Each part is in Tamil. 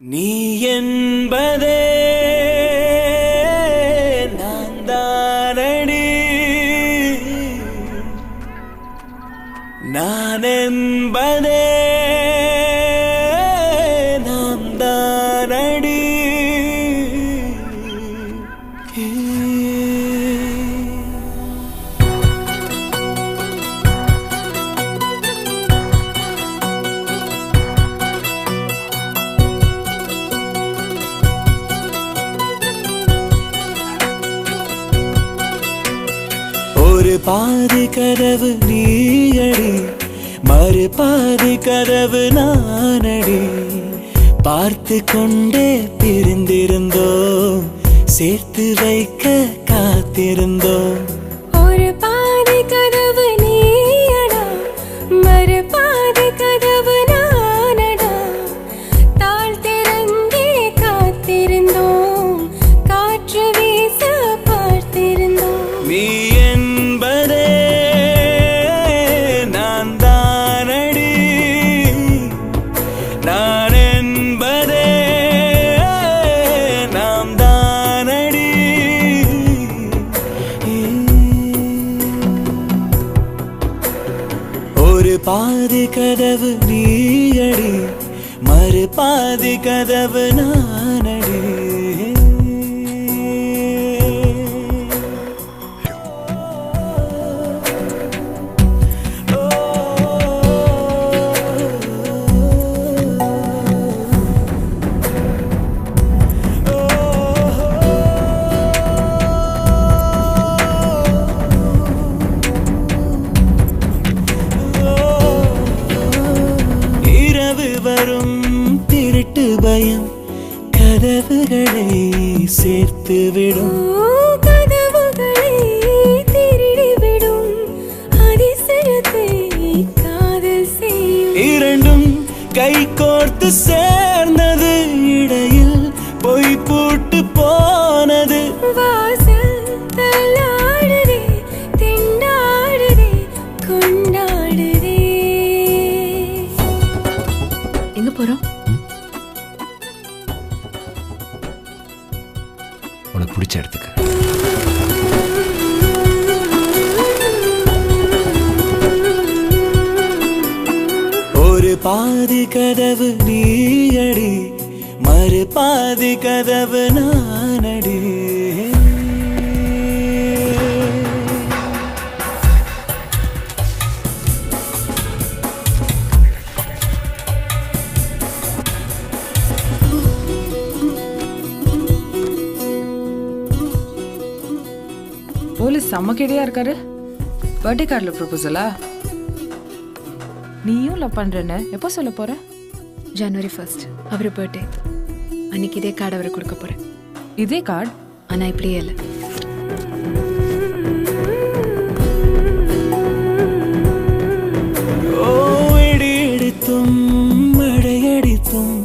நீ என்பதே நான் தானடி, நான் என்பதே நாம் தானடி. ஒரு பாதி கதவு நீயடி, மறு பாதி கதவு நானடி. பார்த்து கொண்டே பிரிந்திருந்தோம், சேர்த்து வைக்க காத்திருந்தோம். ஒரு பாதி கதவு நீயடா, மறு பாதி கதவு நானடா. தாழ் திறந்தே காத்திருந்தோம், காற்று வீச பார்த்திருந்தோம். நீ என்பதே நான் தானடி, நான் என்பதே நாம் தானடி. ஒரு பாதி கதவு நீயடி, மறு பாதி கதவு நானடி. வரும் திருட்டு பயம் கதவுகளை சேர்த்து விடும், கதவுகளை திருடிவிடும். அதிசயத்தை காதல் செய்யும். இரண்டும் கை கோர்த்து சேர்ந்தது, இடையில் பொய் பூட்டு போனது. வாசல் தள்ளாடுதே, திண்டாடுதே, கொண்டாடுதே. எங்க போறோம்? உனக்கு பிடிச்ச இடத்துக்கு. ஒரு பாதி கதவு நீயடி, மறு பாதி கதவு நானடி. போலீஸ் செம்ம கேடியா இருக்காரு. பர்த்டே கார்டுல ப்ரொபோசலா? நீயும் லவ் பண்றேன்னு எப்போ சொல்ல போற? ஜனவரி 1 அவர் பர்த்டே அன்னைக்கு இதே கார்டு அவருக்கு கொடுக்க போறேன். இதே கார்டு? ஆனா இப்படியே இல்லை. இடித்தும் மழையடித்தும்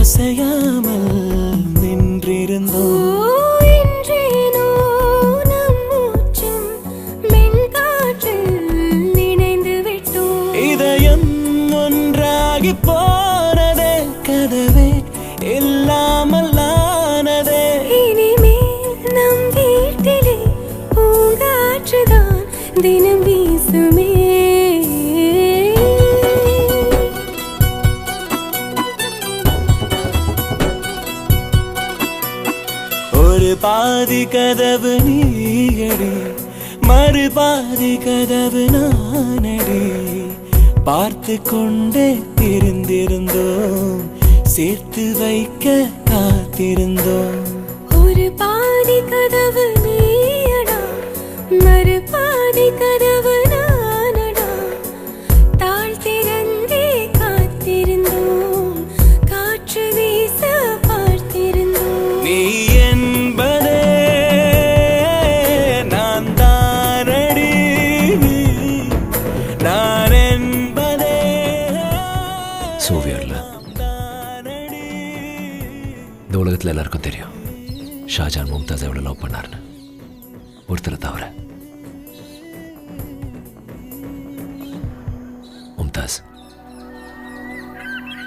அசையாமல் நின்றிருந்தோம். ஒன்றாகி போனதே, கதவே இல்லாமல் ஆனதே. இனிமேல் நம் வீட்டிலே பூங்காற்றுதான் தினம் வீசுமே. ஒரு பாதி கதவு நீயடி, மறு பாதி கதவு நானடி. பார்த்து கொண்டே பிரிந்திருந்தோம், சேர்த்து வைக்க காத்திருந்தோம். ஒரு பாதி கதவு நீயடா, மறு பாதி கதவு நானடா. தாழ் திறந்தே காத்திருந்தோம், காற்று வீச பார்த்திருந்தோம். நீ என்பதே நான் தானடி, நான் என்பதே சோவியர்ல இந்த உலகத்தில் எல்லாருக்கும் தெரியும் ஷாஜான் மும்தாஸ் எவ்வளவு லவ் பண்ணாருன்னு, ஒருத்தரை தவிர.